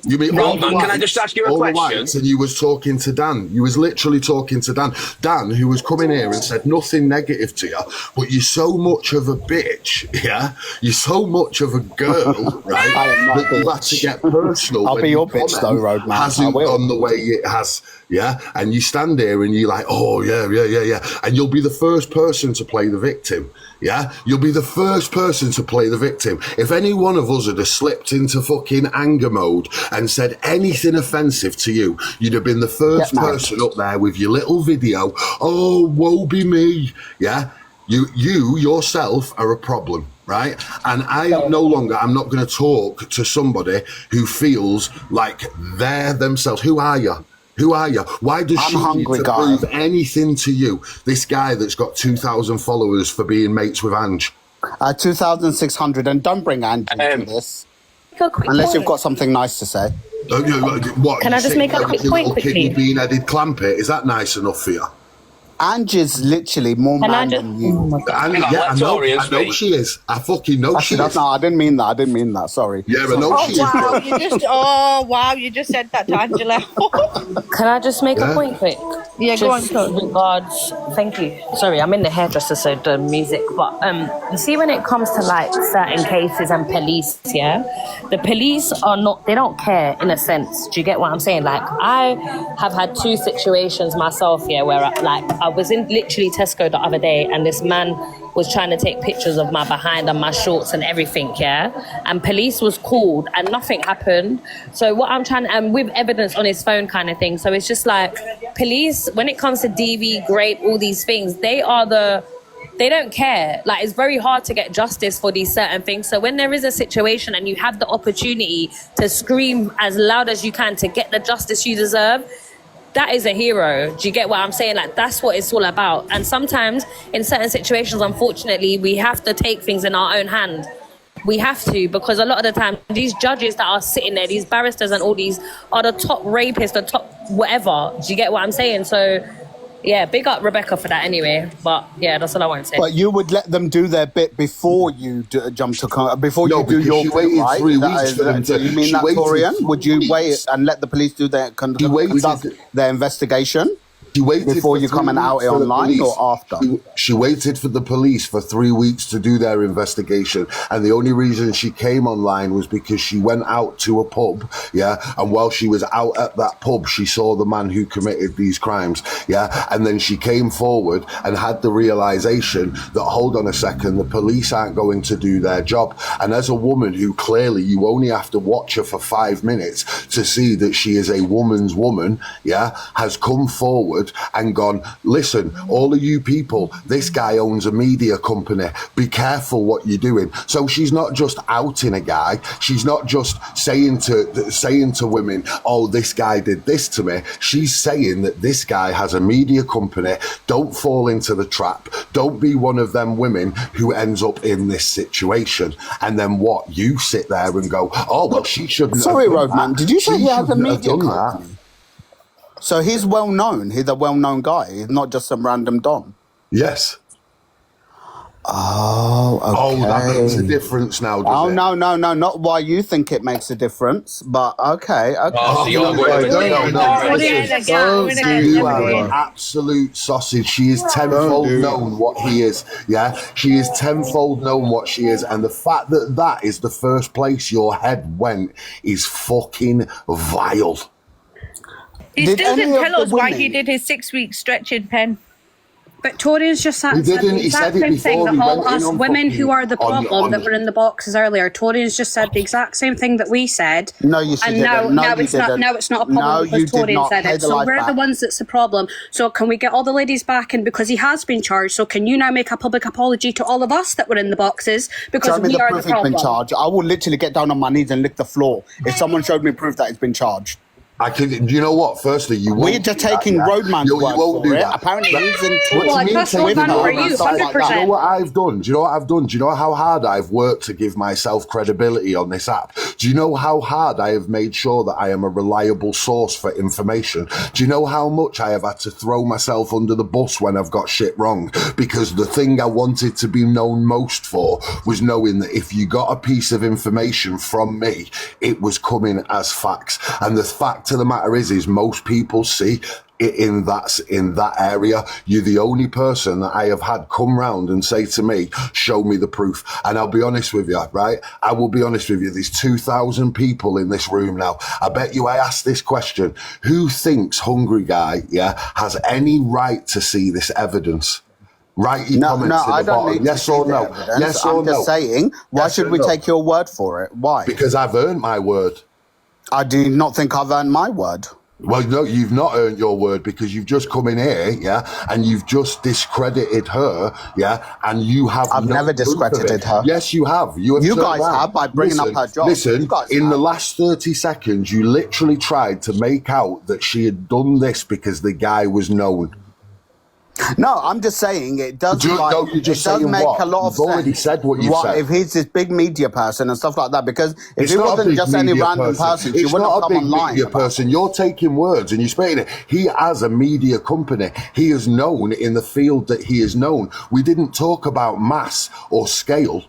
You mean Rodman, can I just ask you a question? And you was talking to Dan. You was literally talking to Dan. Dan, who was coming here and said nothing negative to you, but you're so much of a bitch, yeah? You're so much of a girl, right? That you had to get personal. I'll be your bitch though, Roadman. Hasn't gone the way it has, yeah? And you stand there and you're like, oh, yeah. And you'll be the first person to play the victim. Yeah, you'll be the first person to play the victim. If any one of us had slipped into fucking anger mode and said anything offensive to you, you'd have been the first person up there with your little video. Oh, woe be me. Yeah, you yourself are a problem, right? And I'm not going to talk to somebody who feels like they're themselves. Who are you? Who are you? Why does she need to prove anything to you? This guy that's got 2,000 followers for being mates with Ange. 2,600, and don't bring Ange into this. Unless you've got something nice to say. What? Can I just make a quick point quickly? Kidney bean-headed clampet, is that nice enough for you? Ange is literally more man than you. I know she is. I fucking know she is. No, I didn't mean that. Sorry. Yeah, I know she is. You just said that to Angela. Can I just make a point quick? Yeah, go on. Regards, thank you. Sorry, I'm in the hairdresser, so the music. But you see, when it comes to like certain cases and police, yeah, the police they don't care in a sense. Do you get what I'm saying? Like, I have had 2 situations myself, yeah, where I was in literally Tesco the other day, and this man was trying to take pictures of my behind and my shorts and everything, yeah? And police was called and nothing happened. So what I'm trying to, and with evidence on his phone kind of thing. So it's just like, police, when it comes to DV, grape, all these things, they don't care. Like, it's very hard to get justice for these certain things. So when there is a situation and you have the opportunity to scream as loud as you can to get the justice you deserve, that is a hero. Do you get what I'm saying? Like, that's what it's all about. And sometimes in certain situations, unfortunately, we have to take things in our own hand. We have to, because a lot of the time, these judges that are sitting there, these barristers and all these, are the top rapists, the top whatever. Do you get what I'm saying? So, yeah, big up Rebecca for that anyway. But yeah, that's all I want to say. But you would let them do their bit before you jump to before you do your bit, right? 3 weeks for them to. You mean that, Torian? Would you wait and let the police do their conduct their investigation? She waited before you come and out it online or after? She waited for the police for 3 weeks to do their investigation, and the only reason she came online was because she went out to a pub, yeah, and while she was out at that pub, she saw the man who committed these crimes, yeah, and then she came forward and had the realization that, hold on a second, the police aren't going to do their job. And as a woman who clearly you only have to watch her for 5 minutes to see that she is a woman's woman, yeah, has come forward and gone, listen, all of you people, this guy owns a media company, be careful what you're doing. So she's not just outing a guy, she's not just saying to women, oh, this guy did this to me. She's saying that this guy has a media company, don't fall into the trap, don't be one of them women who ends up in this situation. And then what, you sit there and go, oh, well, she shouldn't. Sorry, Roadman, did you say he has a media company? So he's well known. He's a well-known guy. He's not just some random don. Yes. Oh, okay. Oh, that makes a difference now, does it? No, not why you think it makes a difference, but okay. Oh, you are an absolute sausage. She is tenfold known what he is, yeah? She is tenfold known what she is, and the fact that that is the first place your head went is fucking vile. He still didn't tell us why he did his 6 week stretching pen. But Torian's just said the exact same thing that all us women who are the problem that were in the boxes earlier. Torian's just said the exact same thing that we said. No, you said and now it's not a problem because Torian said it. So we're the ones that's the problem. So can we get all the ladies back? And because he has been charged, so can you now make a public apology to all of us that were in the boxes because we are the problem? Been charged. I will literally get down on my knees and lick the floor if someone showed me proof that it's been charged. Do you know what? Firstly, we're just taking Roadman's word for it. Apparently, he's in Do you know what I've done? Do you know what I've done? Do you know how hard I've worked to give myself credibility on this app? Do you know how hard I have made sure that I am a reliable source for information? Do you know how much I have had to throw myself under the bus when I've got shit wrong? Because the thing I wanted to be known most for was knowing that if you got a piece of information from me, it was coming as facts. And the fact of the matter is most people see it in that area. You're the only person that I have had come round and say to me, show me the proof. And I'll be honest with you, right? I will be honest with you. There's 2,000 people in this room now. I bet you I asked this question. Who thinks Hungry Guy, has any right to see this evidence? Write your comments in the bottom. Yes or no? Yes or no? I'm just saying, why should we take your word for it? Why? Because I've earned my word. I do not think I've earned my word. Well, no, you've not earned your word because you've just come in here, and you've just discredited her, and you have. I've never discredited her. Yes, you have. You guys have by bringing up her job. Listen, in the last 30 seconds, you literally tried to make out that she had done this because the guy was known. No, I'm just saying it does. Make a lot of You've sense. Already said what you said. If he's this big media person and stuff like that, because if he wasn't just any random person, she wouldn't have come online. Media person. You're taking words and you're spitting it. He has a media company. He is known in the field that he is known. We didn't talk about mass or scale.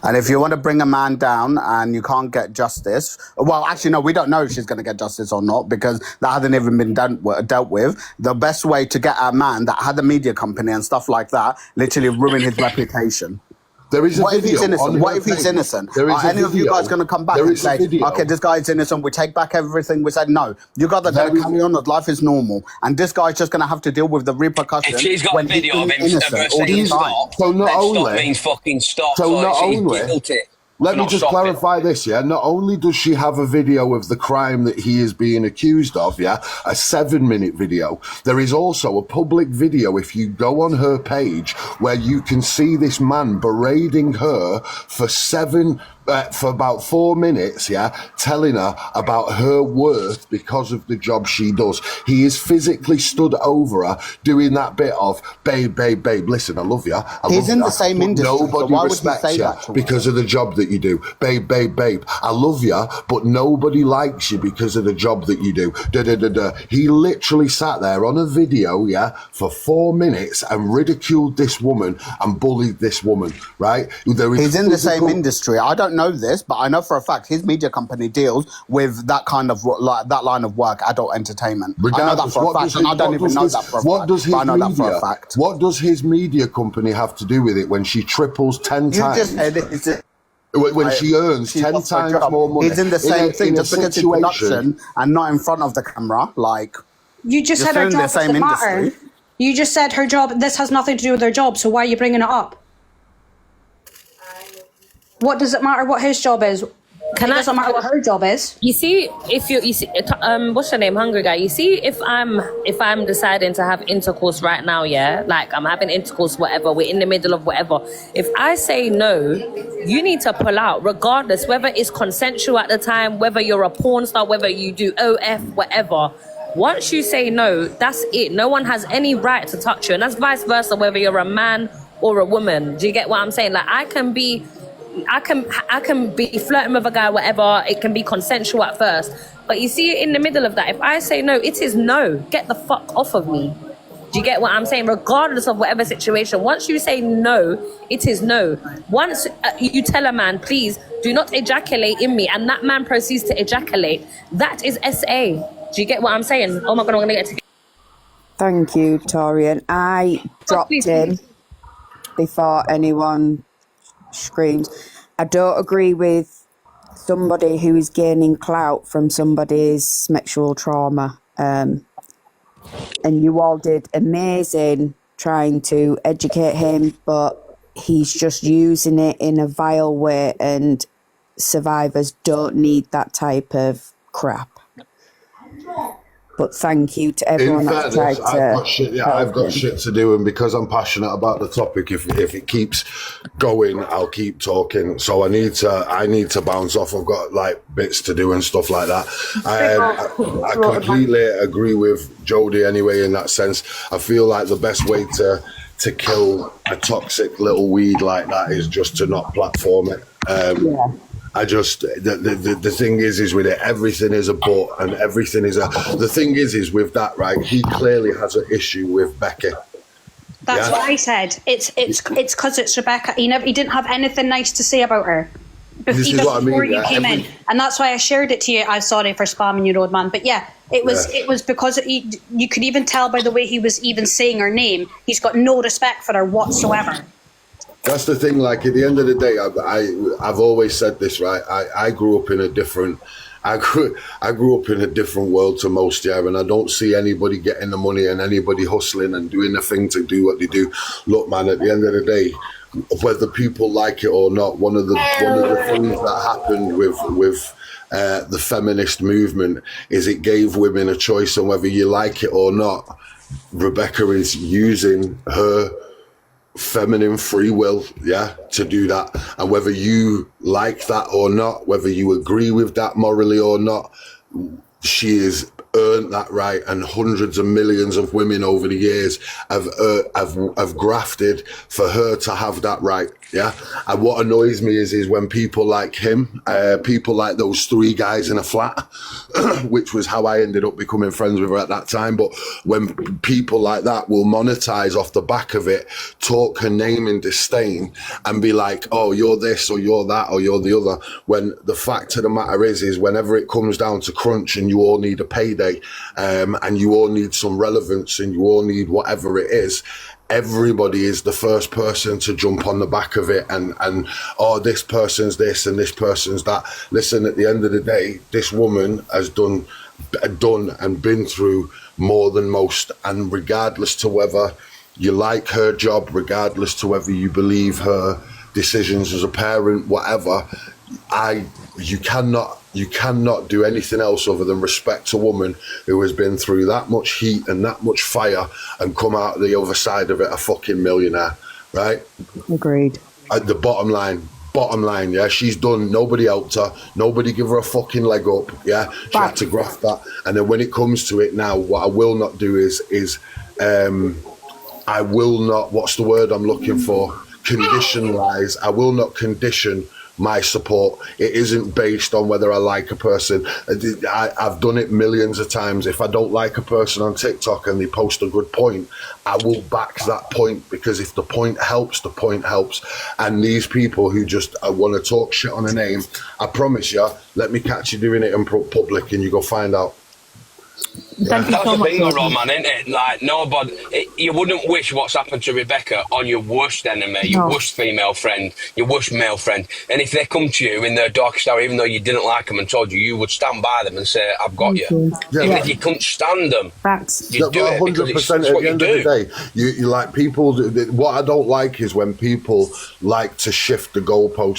And if you want to bring a man down and you can't get justice, well, actually, no, we don't know if she's going to get justice or not because that hasn't even been dealt with. The best way to get a man that had a media company and stuff like that, literally ruin his reputation. There is a what if he's innocent? What if he's innocent? Are any of you guys going to come back and say, okay, this guy's innocent, we take back everything we said? No, you guys are going to carry on with life is normal. And this guy's just going to have to deal with the repercussions. If she's got a video of him saying stop, so not only, stop means fucking stop. So not only, guilty. Let me just clarify this, Not only does she have a video of the crime that he is being accused of, a 7-minute video, there is also a public video, if you go on her page, where you can see this man berating her for about 4 minutes, telling her about her worth because of the job she does. He is physically stood over her, doing that bit of, babe, listen, I love you. He's in the same industry, nobody respects you because of the job that you do. Babe, I love you, but nobody likes you because of the job that you do. He literally sat there on a video, for 4 minutes and ridiculed this woman and bullied this woman, right? He's in the same industry. I don't know this, but I know for a fact his media company deals with that kind of that line of work, adult entertainment. I know that for a fact, and I don't even know that for a fact. But I know that for a fact. What does his media company have to do with it when she triples 10 times? When she earns 10 times more money? He's in the same thing just because it's production and not in front of the camera. Like you just said her job doesn't matter. You just said her job. This has nothing to do with her job. So why are you bringing it up? What does it matter what his job is? It doesn't matter what her job is. You see, what's your name, Hungry Guy? You see, if I'm deciding to have intercourse right now, like I'm having intercourse, whatever, we're in the middle of whatever. If I say no, you need to pull out, regardless whether it's consensual at the time, whether you're a porn star, whether you do OF, whatever. Once you say no, that's it. No one has any right to touch you, and that's vice versa, whether you're a man or a woman. Do you get what I'm saying? Like I can be flirting with a guy, whatever. It can be consensual at first, but you see, in the middle of that, if I say no, it is no. Get the fuck off of me. Do you get what I'm saying? Regardless of whatever situation, once you say no, it is no. Once you tell a man, please do not ejaculate in me, and that man proceeds to ejaculate, that is SA. Do you get what I'm saying? Oh my God, I'm gonna get to. Thank you, Torian. I dropped in before anyone screams. I don't agree with somebody who is gaining clout from somebody's sexual trauma. And you all did amazing trying to educate him, but he's just using it in a vile way, and survivors don't need that type of crap. But thank you to everyone that's tried to. I've got shit to do, and because I'm passionate about the topic, if it keeps going, I'll keep talking. So I need to bounce off. I've got like bits to do and stuff like that. I completely agree with Jodie anyway in that sense. I feel like the best way to kill a toxic little weed like that is just to not platform it. I just the thing is with it, everything is a but, and everything is the thing is with that, right? He clearly has an issue with Becky. That's what I said. It's because it's Rebecca. He didn't have anything nice to say about her. This is what I mean. Before you came in, and that's why I shared it to you. I'm sorry for spamming you, Roadman, but it was because you could even tell by the way he was even saying her name. He's got no respect for her whatsoever. That's the thing. Like at the end of the day, I've always said this, right? I grew up in a different. I grew up in a different world to most, and I don't see anybody getting the money and anybody hustling and doing the thing to do what they do. Look, man, at the end of the day, whether people like it or not, one of the things that happened with the feminist movement is it gave women a choice, and whether you like it or not, Rebecca is using her feminine free will to do that, and whether you like that or not, whether you agree with that morally or not, she has earned that right, and hundreds of millions of women over the years have grafted for her to have that right. And what annoys me is when people like him, people like those three guys in a flat, which was how I ended up becoming friends with her at that time. But when people like that will monetize off the back of it, talk her name in disdain and be like, oh, you're this or you're that or you're the other, when the fact of the matter is whenever it comes down to crunch and you all need a payday, and you all need some relevance and you all need whatever it is, everybody is the first person to jump on the back of it and oh, this person's this and this person's that. Listen, at the end of the day, this woman has done and been through more than most, and regardless to whether you like her job, regardless to whether you believe her decisions as a parent, whatever, you cannot do anything else other than respect a woman who has been through that much heat and that much fire and come out the other side of it a fucking millionaire, right? Agreed. At the bottom line, she's done. Nobody helped her. Nobody give her a fucking leg up. She had to graft that. And then when it comes to it now, what I will not do is I will not. What's the word I'm looking for? Conditionalize. I will not condition my support. It isn't based on whether I like a person. I've done it millions of times. If I don't like a person on TikTok and they post a good point, I will back that point, because if the point helps, the point helps. And these people who just want to talk shit on a name, I promise you, let me catch you doing it in public and you go find out. That's the thing, Roman, isn't it? Like, nobody, you wouldn't wish what's happened to Rebecca on your worst enemy, your worst female friend, your worst male friend. And if they come to you in their darkest hour, even though you didn't like them and told you, you would stand by them and say, I've got you. Even if you couldn't stand them, you'd do it, because it's what you do. At the end of the day, you like people, what I don't like is when people like to shift the goalposts